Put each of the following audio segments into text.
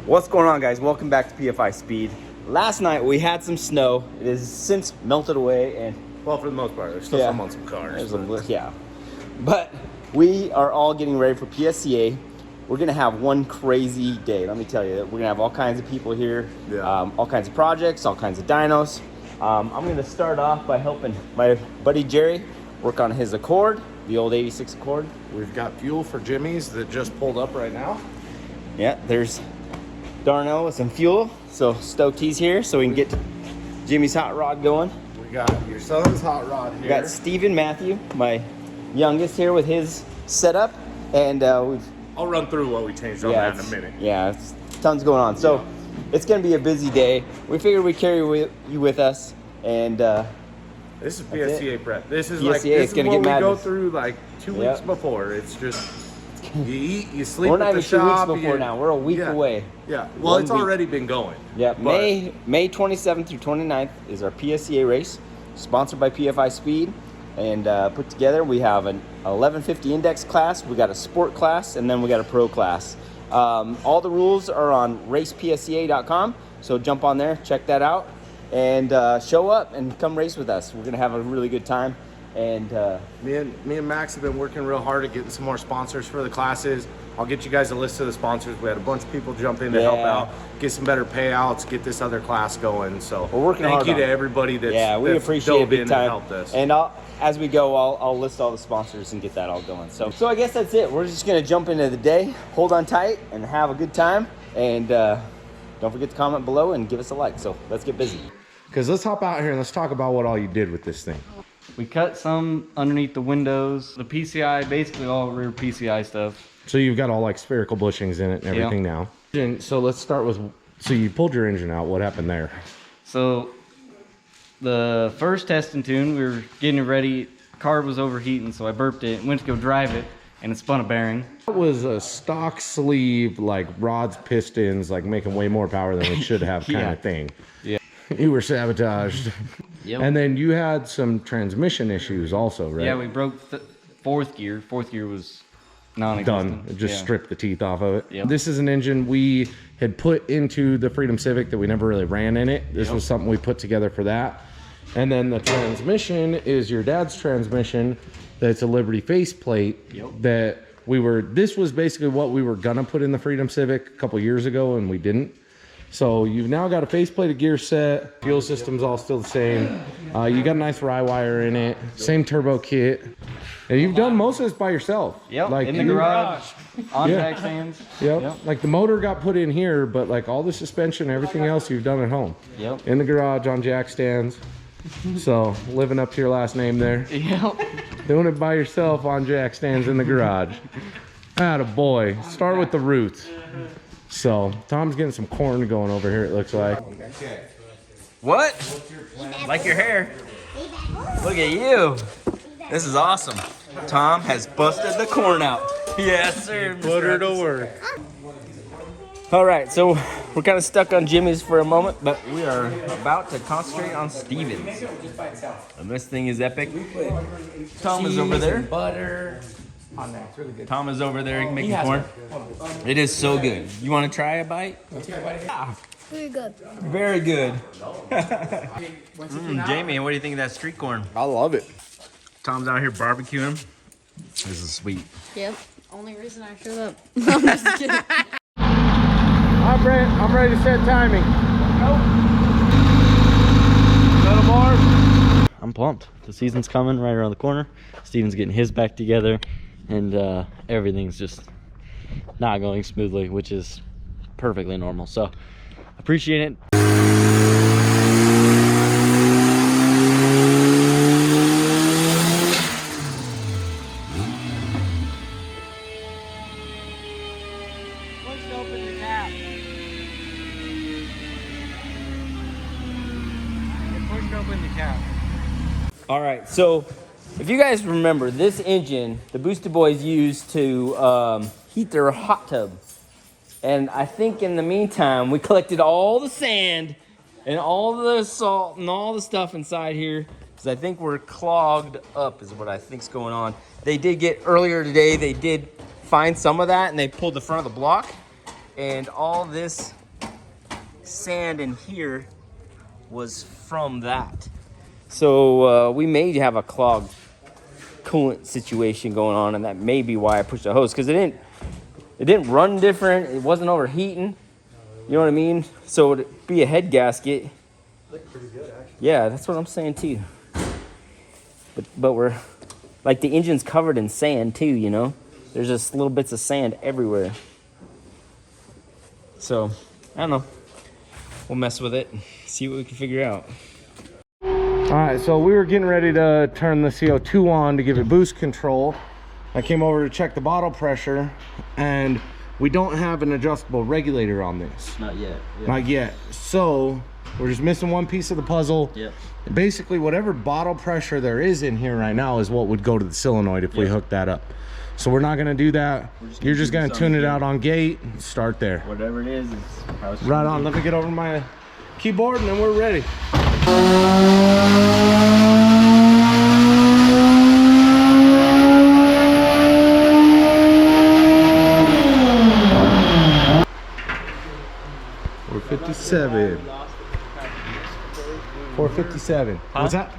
What's going on, guys? Welcome back to PFI Speed. Last night we had some snow. It has since melted away, and well, for the most part, there's still some on some cars. But we are all getting ready for PSCA. We're gonna have one crazy day. Let me tell you, we're gonna have all kinds of people here, all kinds of projects, all kinds of dynos. I'm gonna start off by helping my buddy Jerry work on his Accord, the old 86 Accord. We've got fuel for Jimmy's that just pulled up right now. Yeah, there's Darnell with some fuel, so stoked he's here so we can get Jimmy's hot rod going. We got your son's hot rod here. We got Stephen Matthew, my youngest, here with his setup, and I'll run through what we changed on that in a minute. Yeah, it's tons going on. So it's gonna be a busy day. We figured we'd carry you with us, and this is PSCA prep. This is PSCA, like this is what we go madness. through like 2 weeks before. It's just you eat, you sleep we're not at the even shop. 2 weeks before now. We're a week away. Yeah. Well, it's already been going. Yeah. May 27th through 29th is our PSCA race, sponsored by PFI Speed, and put together. We have an 1150 index class. We got a sport class, and then we got a pro class. All the rules are on racepsca.com. So jump on there, check that out, and show up and come race with us. We're gonna have a really good time. And me and Max have been working real hard at getting some more sponsors for the classes. I'll get you guys a list of the sponsors. We had a bunch of people jump in to help out, get some better payouts, get this other class going. So we're working hard. Thank you to everybody that's we appreciate it big time. Helped us. And as we go, I'll list all the sponsors and get that all going. So I guess that's it. We're just gonna jump into the day, hold on tight, and have a good time. And don't forget to comment below and give us a like. So let's get busy. Because let's hop out here and let's talk about what all you did with this thing. We cut some underneath the windows, the PCI, basically all rear PCI stuff. So you've got all like spherical bushings in it and everything now. And so let's start with, so you pulled your engine out. What happened there? So the first test and tune, we were getting it ready. Car was overheating, so I burped it, went to go drive it, and it spun a bearing. That was a stock sleeve, like rods, pistons, like making way more power than it should have kind of thing. Yeah. You were sabotaged. Yep. And then you had some transmission issues also, right? Yeah, we broke fourth gear. Fourth gear was non-existent. Done. It just stripped the teeth off of it. Yep. This is an engine we had put into the Freedom Civic that we never really ran in it. This was something we put together for that. And then the transmission is your dad's transmission. That's a Liberty faceplate. That this was basically what we were gonna put in the Freedom Civic a couple years ago, and we didn't. So you've now got a faceplated gear set. Fuel system's all still the same. You got a nice rye wire in it. Same turbo kit. And you've done most of this by yourself. Yep, like in the garage, on jack stands. Yep. Like the motor got put in here, but like all the suspension, everything else you've done at home. Yep. In the garage, on jack stands. So living up to your last name there. Yep. Doing it by yourself on jack stands in the garage. Atta boy. Start with the roots. So Tom's getting some corn going over here, it looks like. What? Like your hair? Look at you. This is awesome. Tom has busted the corn out. Yes, sir. Put her to work. All right, so we're kind of stuck on Jimmy's for a moment, but we are about to concentrate on Steven's. And this thing is epic. Tom is over there. Butter on there. It's really good. Tom is over there making corn. It is so good. You want to try a bite? Yeah. Very good. Very good. Jamie, what do you think of that street corn? I love it. Tom's out here barbecuing. This is sweet. Yep. Only reason I showed up. I'm just kidding. Hi, Brent. I'm ready to set timing. Go. Bar. I'm pumped. The season's coming right around the corner. Steven's getting his back together, and everything's just not going smoothly, which is perfectly normal. So appreciate it. All right, so if you guys remember, this engine, the Boosted Boys used to heat their hot tub. And I think in the meantime, we collected all the sand and all the salt and all the stuff inside here, because I think we're clogged up is what I think's going on. They did get, earlier today, they did find some of that, and they pulled the front of the block. and all this sand in here was from that. So we may have a clogged coolant situation going on, and that may be why I pushed the hose, because it didn't run different. It wasn't overheating. You know what I mean? So it'd be a head gasket. Looked pretty good, actually. Yeah, that's what I'm saying too. But we're like, the engine's covered in sand too, you know? There's just little bits of sand everywhere. So, I don't know. We'll mess with it, see what we can figure out. All right, so we were getting ready to turn the CO2 on to give it boost control. I came over to check the bottle pressure, and we don't have an adjustable regulator on this. Not yet. Yeah. Not yet. So we're just missing one piece of the puzzle. Yep. Basically, whatever bottle pressure there is in here right now is what would go to the solenoid if we hook that up. So we're not gonna do that. You're just gonna tune it out on gate and start there. Whatever it is, it's how it's Right on. Let me get over my keyboard and then we're ready. We're 57. 457. What's that?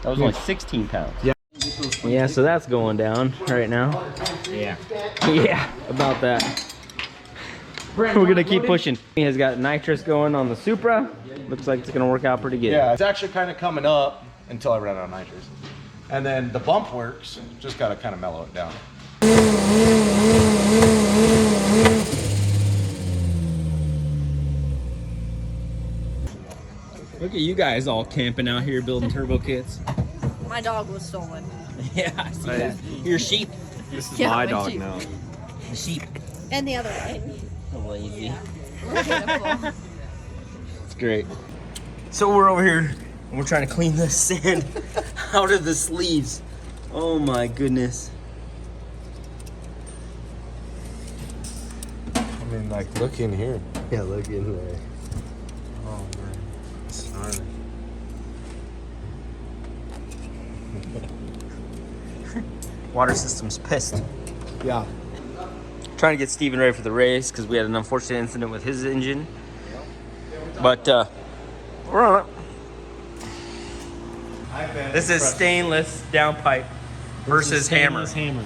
That was only 16 pounds. Yeah. Yeah, so that's going down right now. Yeah. Yeah, about that. We're gonna keep pushing. He has got nitrous going on the Supra. Looks like it's gonna work out pretty good. Yeah, it's actually kind of coming up until I run out of nitrous. And then the bump works, just gotta kind of mellow it down. Look at you guys all camping out here building turbo kits. My dog was stolen. Yeah, I see that. Your sheep. This is Yeah, my my dog Jeep. now. The sheep. And the other way. Lazy. We're pitiful. It's great. So we're over here and we're trying to clean the sand out of the sleeves. Oh my goodness. I mean, like, look in here. Yeah, look in there. Oh man, it's gnarly. Water system's pissed. Yeah. Trying to get Steven ready for the race because we had an unfortunate incident with his engine. But we're on it. This is stainless downpipe versus hammer. Hammer.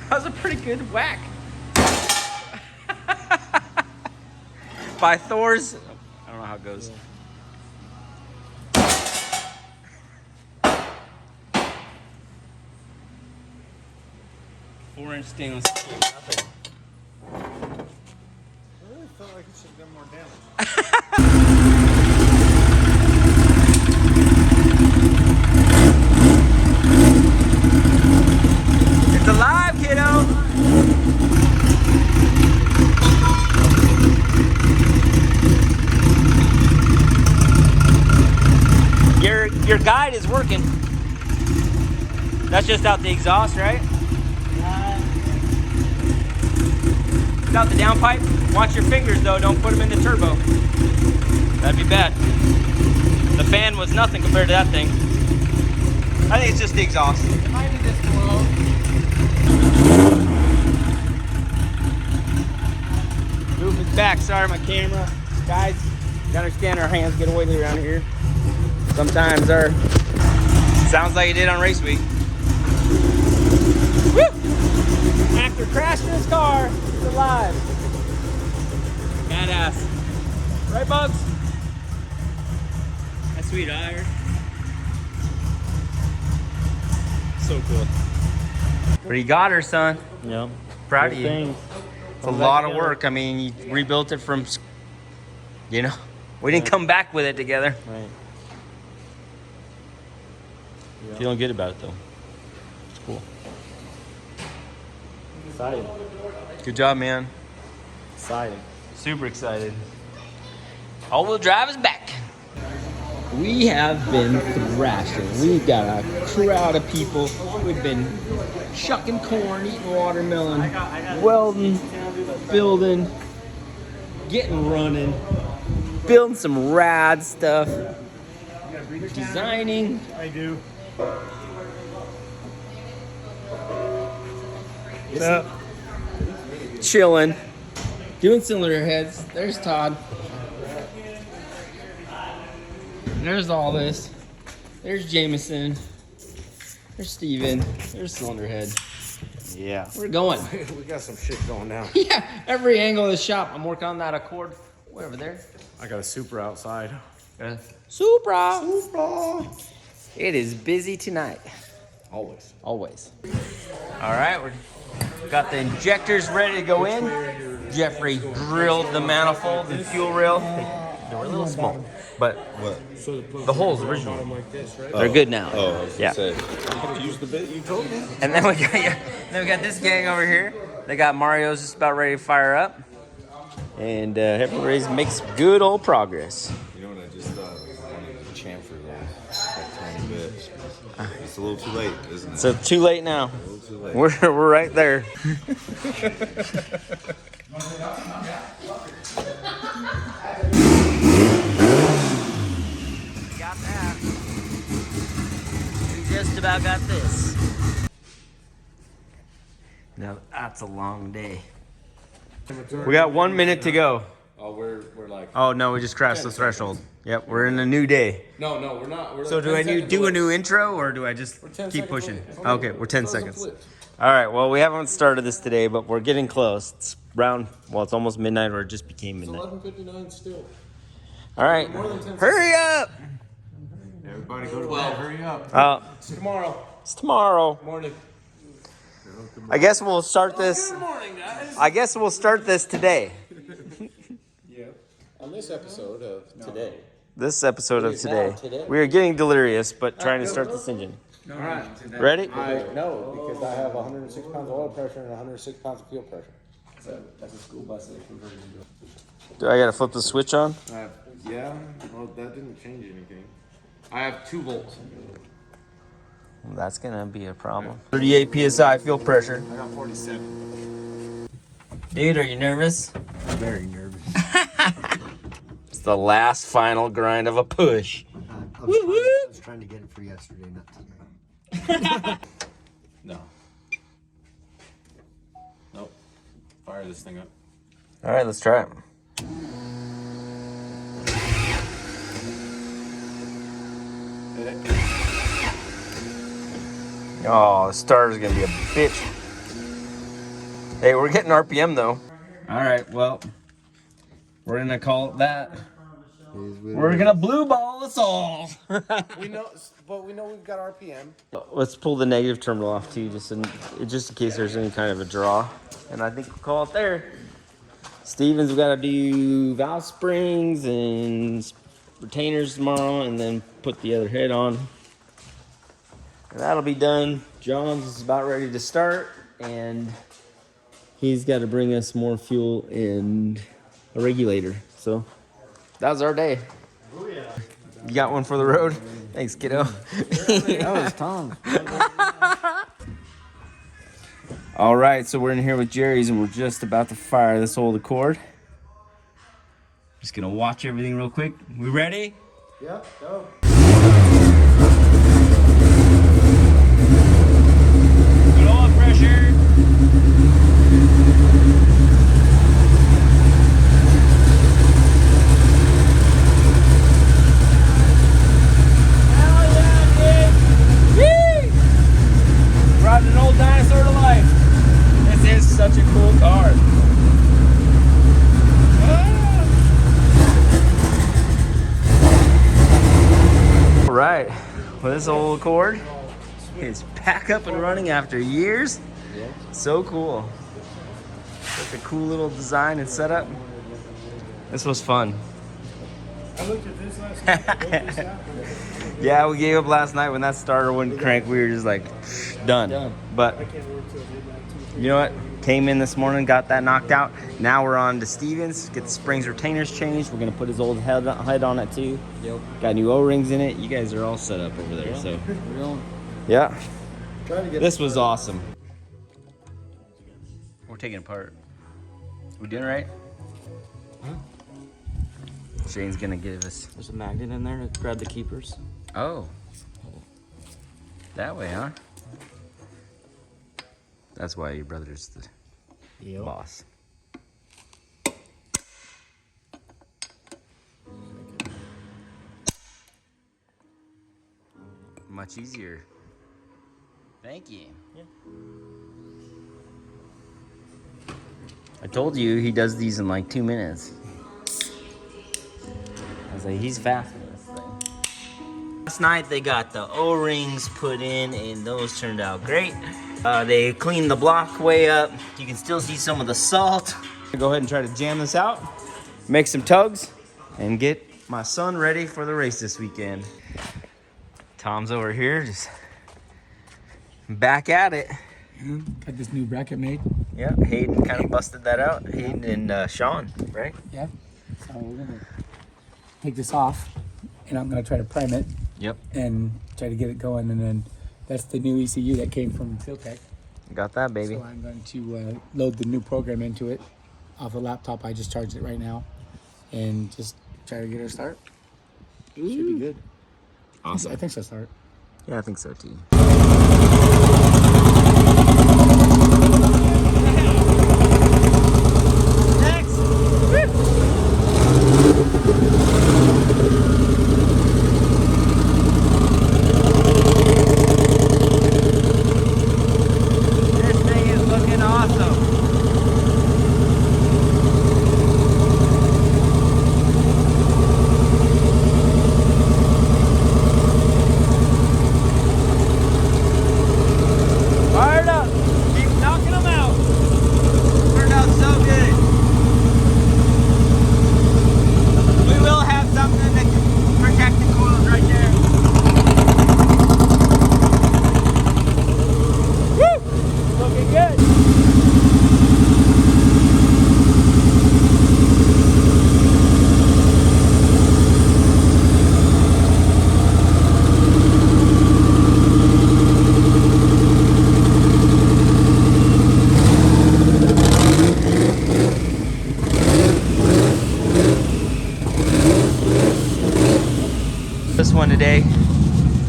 That was a pretty good whack. By Thor's. I don't know how it goes. Yeah. 4-inch stainless steel. Nothing. I really felt like it should have done more damage. It's alive, kiddo. Your guide is working. That's just out the exhaust, right? Without the downpipe. Watch your fingers though, don't put them in the turbo. That'd be bad. The fan was nothing compared to that thing. I think it's just the exhaust. It might be this below. Moving back, sorry my camera. Guys, you gotta understand our hands get oily around here. Sometimes our sounds like it did on race week. Woo! After crashing his car, he's alive. Badass. Right, Bugs? That's sweet iron. So cool. But you got her, son. Yep. Proud Good of you. things. It's a lot of work. I mean, you rebuilt it from, you know, we didn't come back with it together. Right. Feeling good about it though. It's cool. Exciting. Good job, man. Exciting. Super excited. All-wheel drive is back. We have been thrashing. We've got a crowd of people. We've been shucking corn, eating watermelon, welding, building, getting running, building some rad stuff, designing. I do. Chilling. Doing cylinder heads. There's Todd. There's all this. There's Jameson. There's Steven. There's cylinder head. Yeah. We're going. We got some shit going now. Yeah, every angle of the shop. I'm working on that Accord. Way over there. I got a Supra outside. Supra. It is busy tonight. Always. Always. All right, we got the injectors ready to go in. Jeffrey drilled the manifold and fuel rail. They were a little small, but the holes original. They're good now. Yeah. Use the bit you told me. And then we got this gang over here. They got Mario's just about ready to fire up, and everybody's makes good old progress. You know what I just thought? I wanted to chamfer that tiny bit. It's a little too late, isn't it? So too late now. A little too late. We're right there. Got that. We just about got this. Now that's a long day. We got 1 minute to go. Oh, we're like. Oh no, we just crashed the threshold. Yep, we're in a new day. No, we're not. We're So like do I 10 do seconds away. a new intro or do I just 10 keep seconds pushing? away. Okay, we're 10 Throw some seconds. flips. All right, well, we haven't started this today, but we're getting close. It's it's almost midnight or it just became midnight. 11:59 still. All right, hurry up. Everybody go to bed. Hurry up. It's tomorrow It's tomorrow. morning. I guess we'll start this. Good morning, guys. I guess we'll start this today. Yeah. On this episode of today. This episode of today. We are getting delirious, but trying to start this engine. All right. Ready? No, because I have 106 pounds of oil pressure and 106 pounds of fuel pressure. That's a school bus that converted into. Do I gotta flip the switch on? Yeah. Well, that didn't change anything. I have 2 volts. That's gonna be a problem. 38 psi fuel pressure. I got 47. Dude, are you nervous? Very nervous. It's the last final grind of a push. I was trying to get it for yesterday, not today. No. Nope. Fire this thing up. All right, let's try it. Oh, the starter's gonna be a bitch. Hey, we're getting RPM though. All right, well, we're gonna call it that. We're gonna blue ball us all. We know, but we know we've got RPM. Let's pull the negative terminal off too, just in case there's any kind of a draw. And I think we'll call it there. Stevens, we gotta do valve springs and retainers tomorrow, and then put the other head on. And that'll be done. John's is about ready to start, and he's got to bring us more fuel and a regulator. So that was our day. Oh yeah. You got one for the road? Thanks, kiddo. That was Tom. All right, so we're in here with Jerry's, and we're just about to fire this old Accord. Just gonna watch everything real quick. We ready? Yep, go. Good oil pressure. Hell yeah, dude! Woo! Brought an old dinosaur to life. This is such a cool car. All right, well, this old Accord is back up and running after years. So cool. Such a cool little design and setup. This was fun. I looked at this last night. I looked this up. Yeah, we gave up last night when that starter wouldn't crank. We were just like, done. But you know what? Came in this morning, got that knocked out. Now we're on to Stevens, get the springs retainers changed. We're gonna put his old head on it too. Yep. Got new O-rings in it. You guys are all set up over there, so. Yeah. This was awesome. We're taking it apart. We doing it right? Shane's gonna give us. There's a magnet in there to grab the keepers. Oh. That way, huh? That's why your brother's the boss. Much easier. Thank you. Yeah. I told you he does these in like 2 minutes. I was like, he's fast with this thing. Last night they got the O-rings put in and those turned out great. They cleaned the block way up. You can still see some of the salt. Go ahead and try to jam this out, make some tugs, and get my son ready for the race this weekend. Tom's over here just back at it. Got this new bracket made. Yeah, Hayden kind of busted that out. Hayden and Sean, right? Yeah. So we're gonna take this off, and I'm gonna try to prime it. Yep. And try to get it going, and then that's the new ECU that came from Civic Tech. Got that, baby. So I'm going to load the new program into it off the laptop. I just charged it right now, and just try to get her start. Should be good. Awesome. I think so. Start. Yeah, I think so too. This one today,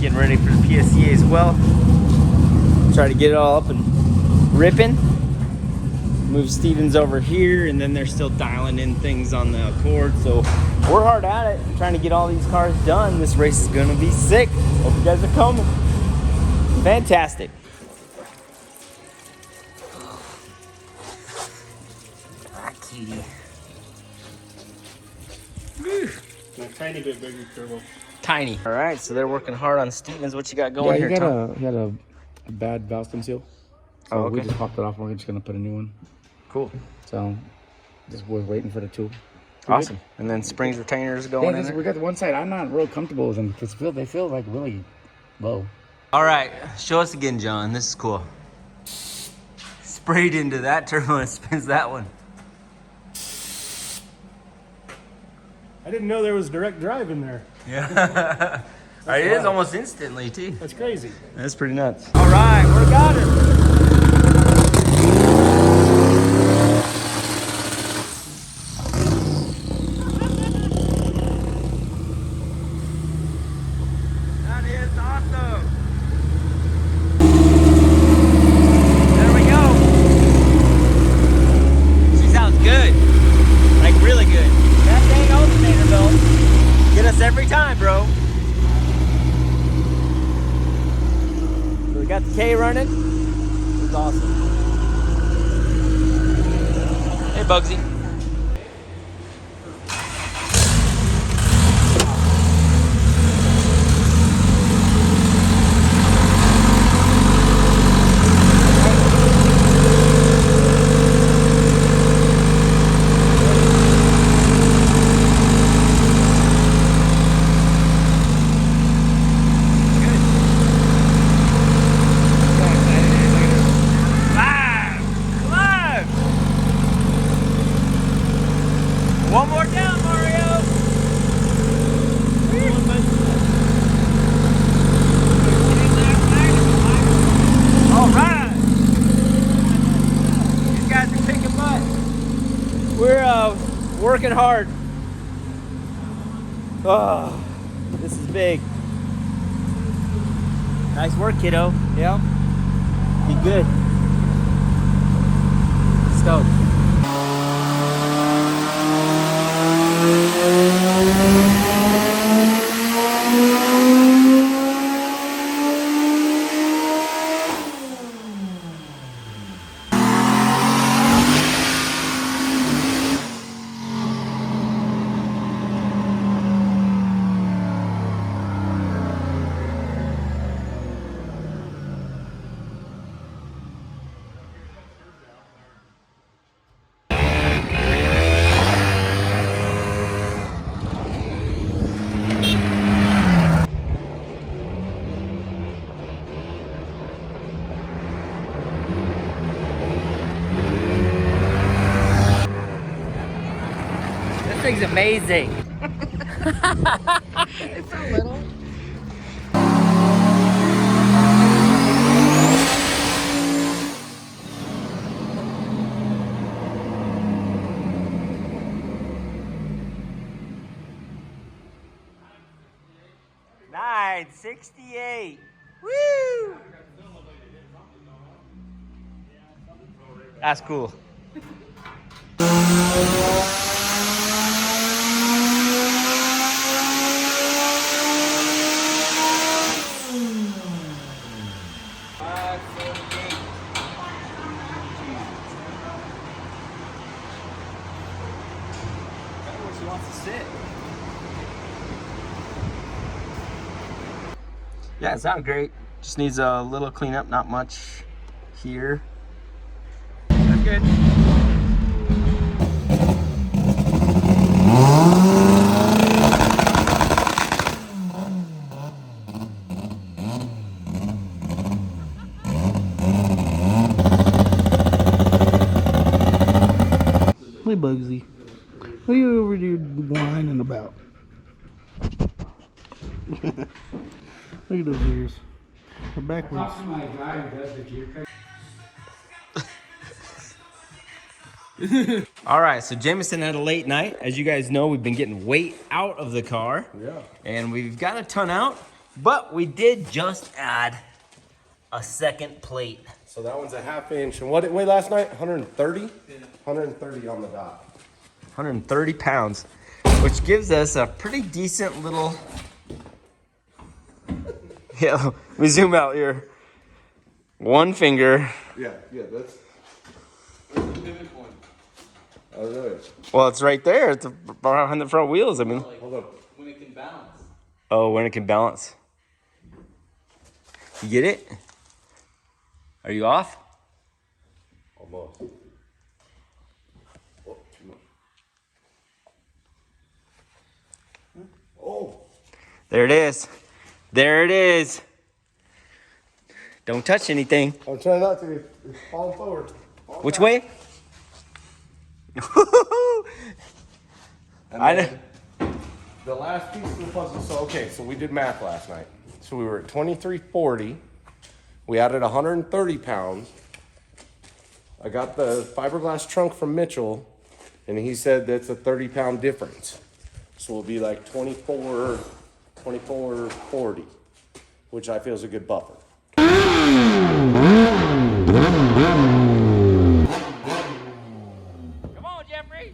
getting ready for the PSCA as well. Try to get it all up and ripping. Move Stevens over here, and then they're still dialing in things on the Accord. So we're hard at it, trying to get all these cars done. This race is gonna be sick. Hope you guys are coming. Fantastic. Ah, cutie. A tiny bit bigger turbo. Tiny. All right, so they're working hard on Stevens. What you got going here, Tom? He had a bad valve stem seal. So Oh, okay. we just popped it off. We're just gonna put a new one. Cool. So just was waiting for the tool. Awesome. And then springs retainers going in We there. got the one side. I'm not real comfortable with them because they feel like really low. All right, show us again, John. This is cool. Sprayed into that turbo and it spins that one. I didn't know there was direct drive in there. Yeah. It is almost instantly, too. That's crazy. That's pretty nuts. All right, we got her. That is awesome. There we go. She sounds good. Like really good. That dang alternator though. Get us every time, bro. So we got the K running. It's awesome. Hey, Bugsy. One more down, Mario! All right! These guys are kicking butt. We're working hard. Oh, this is big. Nice work, kiddo. Yeah? Be good. go. This thing's amazing. It's a little. $968. Woo! That's cool. She wants to sit. Yeah, it sounds great. Just needs a little cleanup, not much here. That's good. Hey Bugsy, what are you over there whining about? Look at those ears. They're backwards. All right, so Jameson had a late night. As you guys know, we've been getting weight out of the car. Yeah. And we've got a ton out, but we did just add a second plate. So that one's a 1/2 inch. And what did it weigh last night? 130? 130 on the dot. 130 pounds, which gives us a pretty decent little... Yeah, let me zoom out here. One finger. Yeah, that's the pivot point. Oh, really? Well, it's right there. It's behind the front wheels. I mean, Hold on. When it can balance. oh, when it can balance. You get it? Are you off? Almost. Oh, too much. Oh. There it is. There it is. Don't touch anything. I'm trying not to. It's falling forward. Which way? And I then the last piece of the puzzle. So okay, so we did math last night. So we were at 2340. We added 130 pounds. I got the fiberglass trunk from Mitchell, and he said that's a 30-pound difference. So it'll be like 2440, which I feel is a good buffer. Come on, Jeffrey.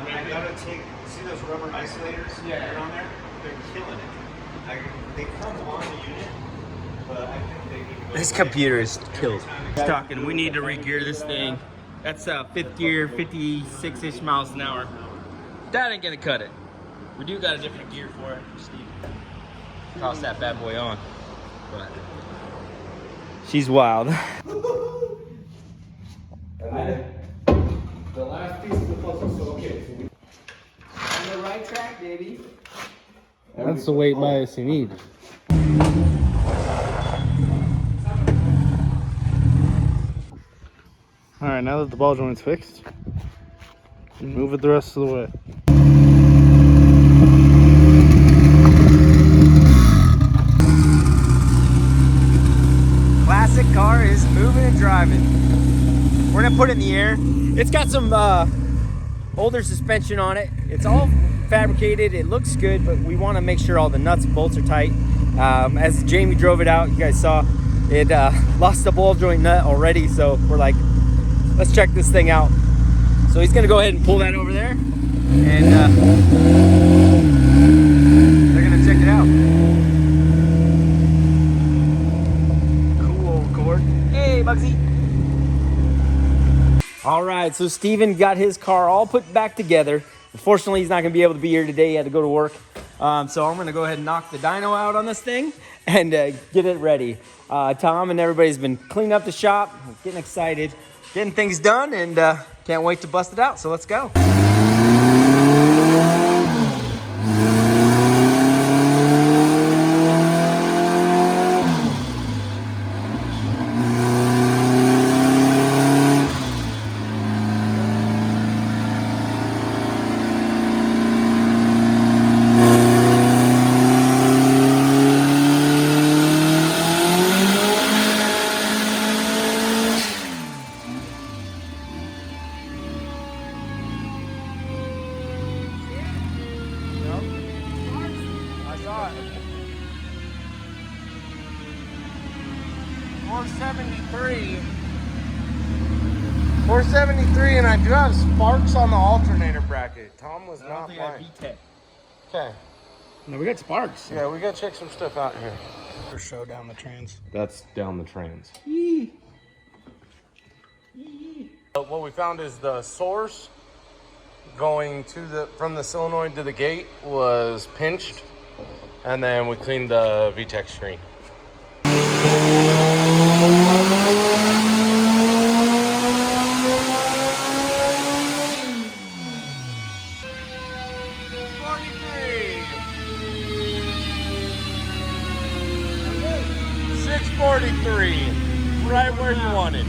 I gotta take, see those rubber isolators? Yeah. On there? They're killing it. They come on the unit, but I think they need to go This away. computer is killed. Talking, we need to re-gear this thing. That's fifth gear, 56-ish miles an hour. That ain't gonna cut it. We do got a different gear for it. Just need to toss that bad boy on. but she's wild. The last piece of the puzzle, so okay. On the right track, baby. That's the weight bias you need. All right, now that the ball joint's fixed, move it the rest of the way. Classic car is moving and driving. We're gonna put it in the air. It's got some older suspension on it. It's all fabricated. It looks good, but we want to make sure all the nuts and bolts are tight. As Jamie drove it out, you guys saw it lost the ball joint nut already, so we're like, let's check this thing out. So he's gonna go ahead and pull that over there, and they're gonna check it out. Cool old cord. Hey, Bugsy. All right, so Steven got his car all put back together. Unfortunately, he's not gonna be able to be here today. He had to go to work. So I'm gonna go ahead and knock the dyno out on this thing and get it ready. Tom and everybody's been cleaning up the shop, getting excited, getting things done, and can't wait to bust it out, so let's go. I saw it. 473. 473, and I do have sparks on the alternator bracket. Tom was not lying. Okay. No, we got sparks. Yeah, we gotta check some stuff out here. For show down the trans. That's down the trans. What we found is the source going to from the solenoid to the gate was pinched, and then we cleaned the VTEC screen. Right where you wanted.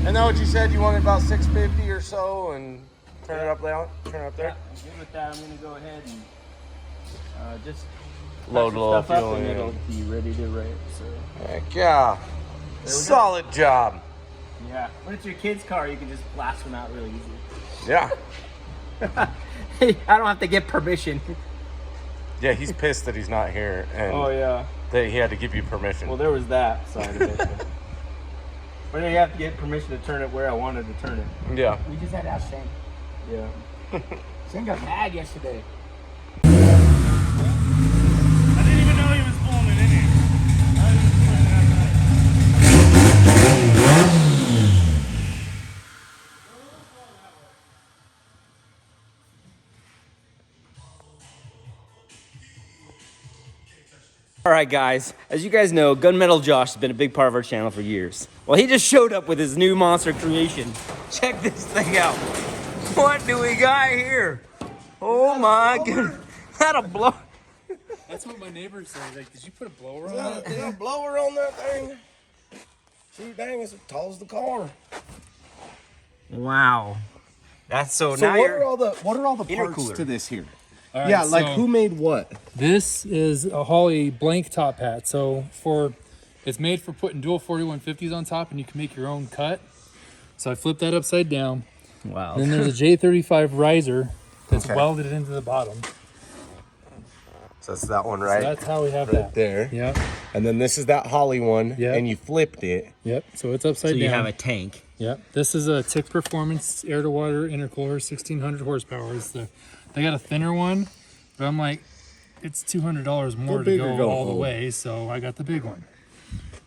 And then what you said, you wanted about 650 or so, and turn it up down, turn it up there. Yeah, good with that. I'm gonna go ahead and just Load a little fuel and in. it'll be ready to rip. So Heck yeah. Solid job. yeah, when it's your kid's car, you can just blast them out really easy. Yeah. Hey, I don't have to get permission. Yeah, he's pissed that he's not here, and Yeah. that he had to give you permission. Well, there was that side of it. But you have to get permission to turn it where I wanted to turn it. Yeah. We just had to ask Shane. Yeah. Shane got mad yesterday. I didn't even know he was pulling it in here. All right, guys. As you guys know, Gunmetal Josh has been a big part of our channel for years. Well, he just showed up with his new monster creation. Check this thing out. What do we got here? Oh my goodness. That'll blow. That's what my neighbor said. Like, did you put a blower on that Is thing? a blower on that thing? See, dang, it's as tall as the car. Wow. That's so So now what you're are all the parts intercooler. to this here? All right, Yeah, like so who made what? This is a Holley blank top hat. So it's made for putting dual 4150s on top, and you can make your own cut. So I flipped that upside down. Wow. Then there's a J35 riser that's Okay. welded into the bottom. So that's that one, So right? that's how we have Right that. there. Yep. And then this is that Holly one, Yeah. and you flipped it. Yep. So it's upside So you down. have a tank. Yep. This is a Tick Performance air to water intercooler, 1600 horsepower. They got a thinner one, but I'm like, it's $200 more to bigger go all home. the way, so I got the big one.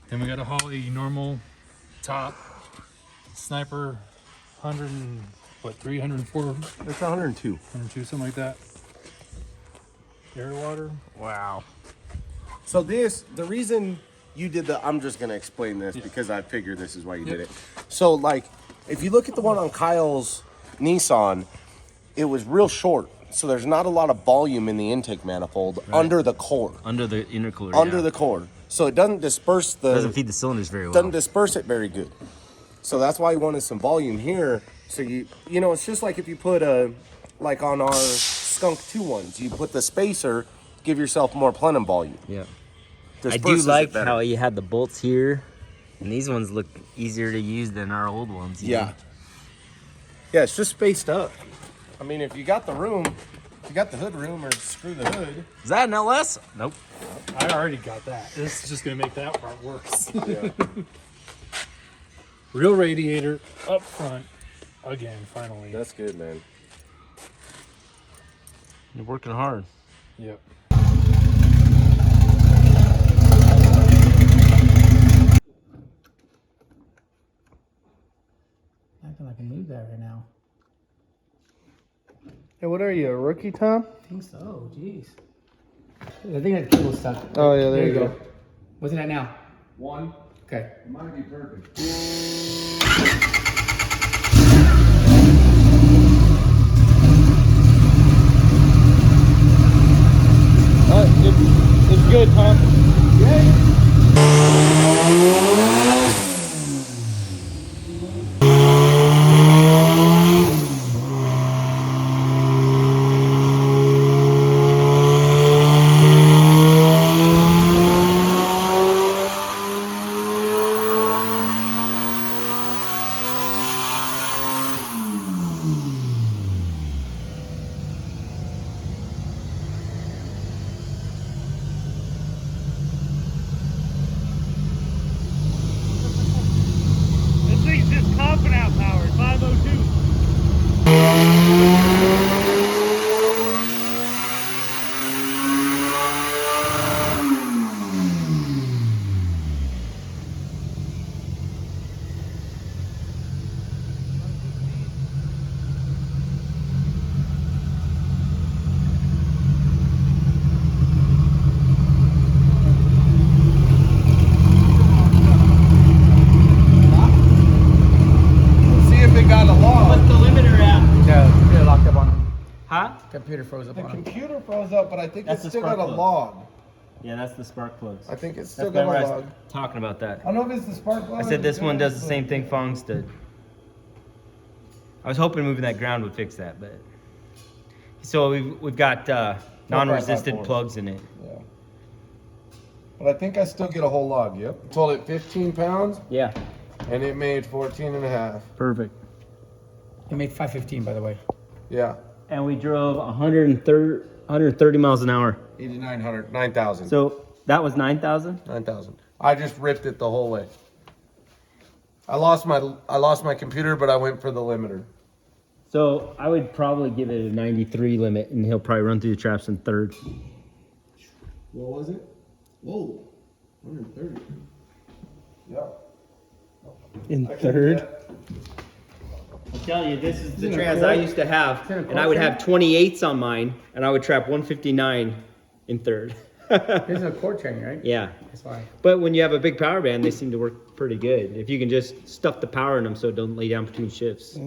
Then we got a Holley normal top Sniper 304, It's 102. 102, something like that. Air to water. Wow. So the reason you did I'm just gonna explain this because I figured this is why you did it. So like, if you look at the one on Kyle's Nissan, it was real short. So there's not a lot of volume in the intake manifold under the core. Under the intercooler. Under the core. So it doesn't disperse doesn't feed the cylinders very well. Doesn't disperse it very good. So that's why you wanted some volume here. So you know, it's just like if you put like on our Skunk 2 ones, you put the spacer, give yourself more plenum volume. Yeah. I do Disperses it like better. how you had the bolts here, and these ones look easier to use than our old ones. you know? Yeah, it's just spaced up. I mean, if you got the room, if you got the hood room, or screw the hood. Is that an LS? Nope. I already got that. This is just gonna make that part worse. Yeah. Real radiator up front again. Finally. That's good, man. You're working hard. Yep. Acting like a new guy right now. Hey, what are you, a rookie, Tom? I think so. Jeez. I think that cable's stuck. Oh, yeah, there you go. What's it at now? 1. Okay. It might be perfect. It's good, Tom. This thing's just confident out powered. 502. See if it got a log. What's the limiter at? The computer locked up on him. Huh? Computer froze up The on him. computer froze up, but I think That's it's the still spark got a plugs. log. Yeah, that's the spark plugs. I think it's still That's got why a I log. was talking about that. I don't know if it's the spark plug. I said this one does the same thing Fong's did. I was hoping moving that ground would fix that, but so we've got non-resistant 4x4. plugs in it. Yeah. But I think I still get a whole log. Yep. Told it 15 pounds, Yeah. and it made 14 and a half. Perfect. It made 515, by the way. Yeah. And we drove 130 miles an hour. 8,900, 9,000. So that was 9,000. 9,000. I just ripped it the whole way. I lost my computer, but I went for the limiter. So I would probably give it a 93 limit, and he'll probably run through the traps in third. What was it? Whoa, 130. Yeah. In third. I'm telling you, this is the trans I used to have, and I would have 28s on mine, and I would trap 159 in third. This is a core training, right? Yeah. That's why. But when you have a big power band, they seem to work pretty good. If you can just stuff the power in them so it don't lay down between shifts.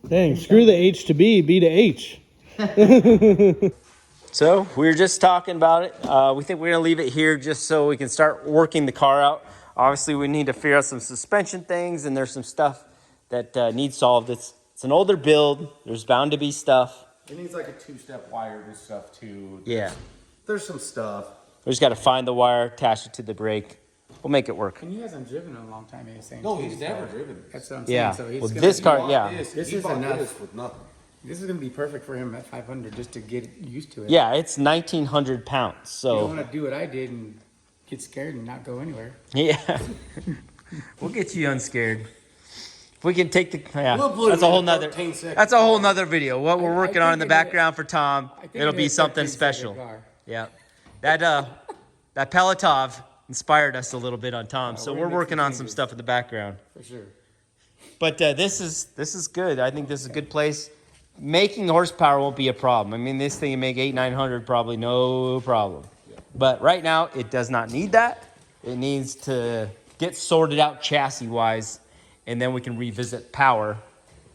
Dang, screw the H to B to H. So we were just talking about it. We think we're gonna leave it here just so we can start working the car out. Obviously, we need to figure out some suspension things, and there's some stuff that needs solved. It's an older build. There's bound to be stuff. It needs like a 2-step wire and stuff too. Yeah. There's some stuff. We just got to find the wire, attach it to the brake. We'll make it work. And he hasn't driven in a long time. He's saying. No, he's never driven. That's what I'm Yeah. saying. So he's Well, gonna this be- car, yeah. This He is bought enough. this with nothing. This is gonna be perfect for him at 500, just to get used to it. Yeah, it's 1,900 pounds. You don't So want to do what I did and get scared and not go anywhere. yeah, we'll get you unscared. If we can take the We'll put that's him a whole in nother 13 seconds. that's a whole nother video. What we're I working on in think the in a- background for Tom, I think it'll in be a something 13-second special. car. Yeah, that Pelotov inspired us a little bit on Tom, so we're we're gonna make working some on some changes. stuff in the background. For sure. But this is good. I think this is a good place. Making horsepower won't be a problem. I mean, this thing you make 800-900 probably no problem. But right now, it does not need that. It needs to get sorted out chassis-wise, and then we can revisit power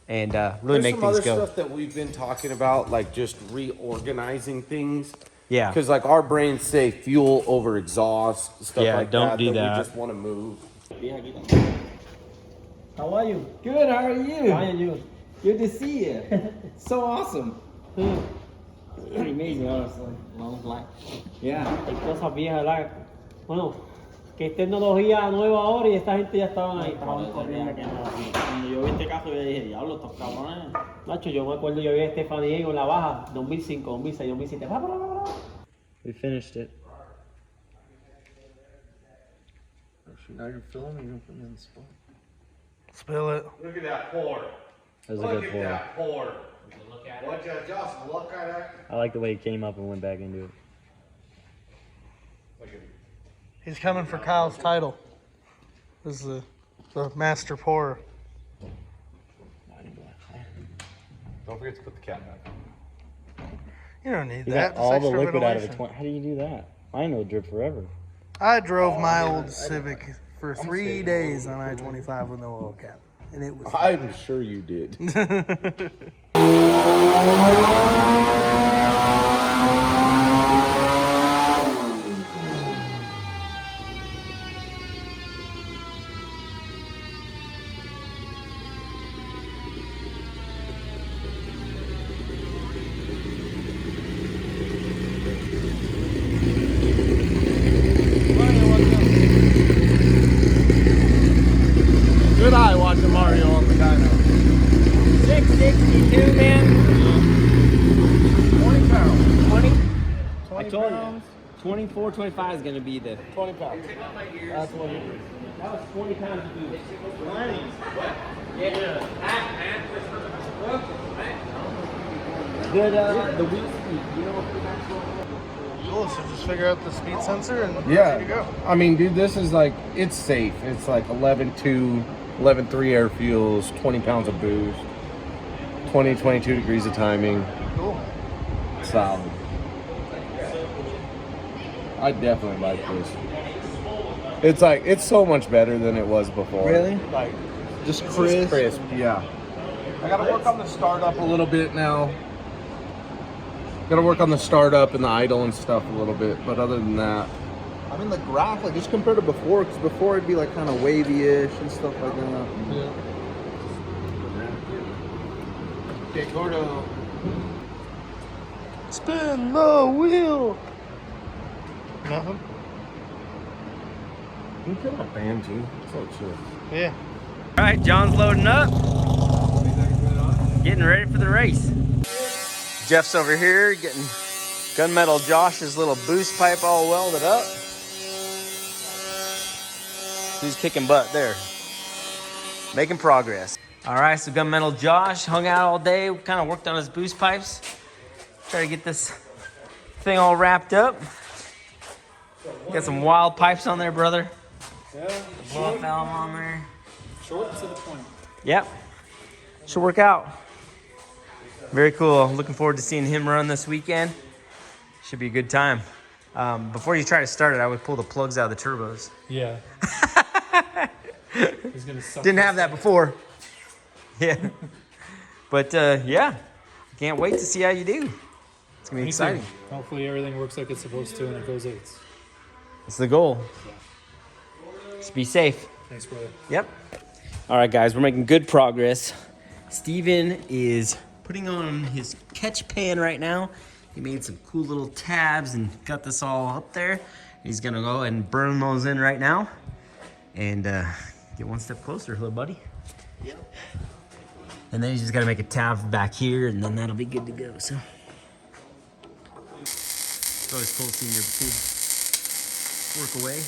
and really make things go. There's some other stuff that we've been talking about, like just reorganizing things. Yeah. Because like our brains say fuel over exhaust, stuff like don't that. do that. We just want to move. How are you? Good, how are you? How are you? Good to see you. So awesome. Pretty amazing, honestly. Vamos like. Yeah. Hay cosas viejas, ¿verdad? Bueno, que es tecnología nueva ahora y esta gente ya estaban ahí. Estaban corriendo. Cuando yo vi este caso, yo dije, diablo, estos cabrones. Nacho, yo me acuerdo, yo vi a Estefanía con la baja, 2005, 2006, 2007. We finished it. Now you're filling, you're gonna put me on the spot. Spill it. Look at that pour. That was a good pour. That pour. What you just look at it? I like the way he came up and went back into it. He's coming for Kyle's title. This is the master pourer. Don't forget to put the cap back on. You don't need You that. got all It's the extra liquid out of ventilation. it. How do you do that? Mine will drip forever. I drove my old Civic for 3 days on I-25 with no oil cap, and it was. I'm sure you did. Good eye watching Mario on the dyno. 662, man. 20 pounds. 20? 20 I told pounds. you. 24, 25 is going to be the... 20 pounds. That's what it is. That was 20 pounds to do. Yeah. Good, the wheel speed, you know Cool, so just figure out the speed sensor and Yeah. there you go. I mean, dude, this is like, it's safe. It's like 11.2, 11.3 air fuels, 20 pounds of boost, 20, 22 degrees of timing. Cool. Solid. I definitely like this. It's like, it's so much better than it was before. Really? Like, Just it's crisp. crisp, yeah. I gotta work on the startup a little bit now. Gotta work on the startup and the idle and stuff a little bit, but other than that, I mean, the graph, like, just compared to before, because before it'd be like kind of wavy-ish and stuff like that. Yeah. okay, Gordo. Spin the wheel. Nothing. You can put on band too. So chill. Yeah. All right, John's loading up. Getting ready for the race. Jeff's over here getting Gunmetal Josh's little boost pipe all welded up. He's kicking butt there. Making progress. All right, so Gunmetal Josh hung out all day, kind of worked on his boost pipes. Try to get this thing all wrapped up. Got some wild pipes on there, brother. Yeah. Blow film on there. Short to the point. Yep. Should work out. Very cool. Looking forward to seeing him run this weekend. Should be a good time. Before you try to start it, I would pull the plugs out of the turbos. Yeah. He's gonna suck. Didn't have that before. Yeah. But yeah, can't wait to see how you do. It's gonna be Me exciting. too. Hopefully everything works like it's supposed to and it goes eights. It's the goal. Just be safe. Thanks, brother. Yep. All right, guys, we're making good progress. Steven is putting on his catch pan right now. He made some cool little tabs and got this all up there. He's gonna go and burn those in right now and get one step closer, little buddy. Yep. And then he's just gotta make a tab back here and then that'll be good to go, so. It's always cool seeing your kids work away.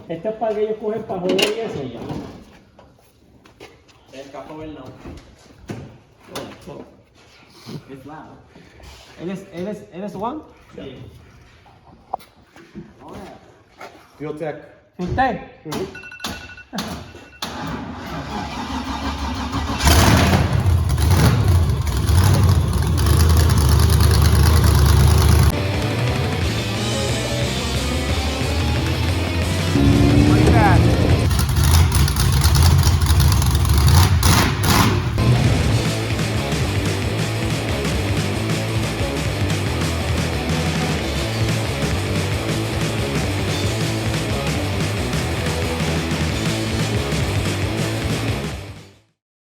Esto es para que ellos cogen para joder y eso ya. El capo del no. It's loud. ¿Eres Juan? Yeah. Fuel Tech. Fuel Tech.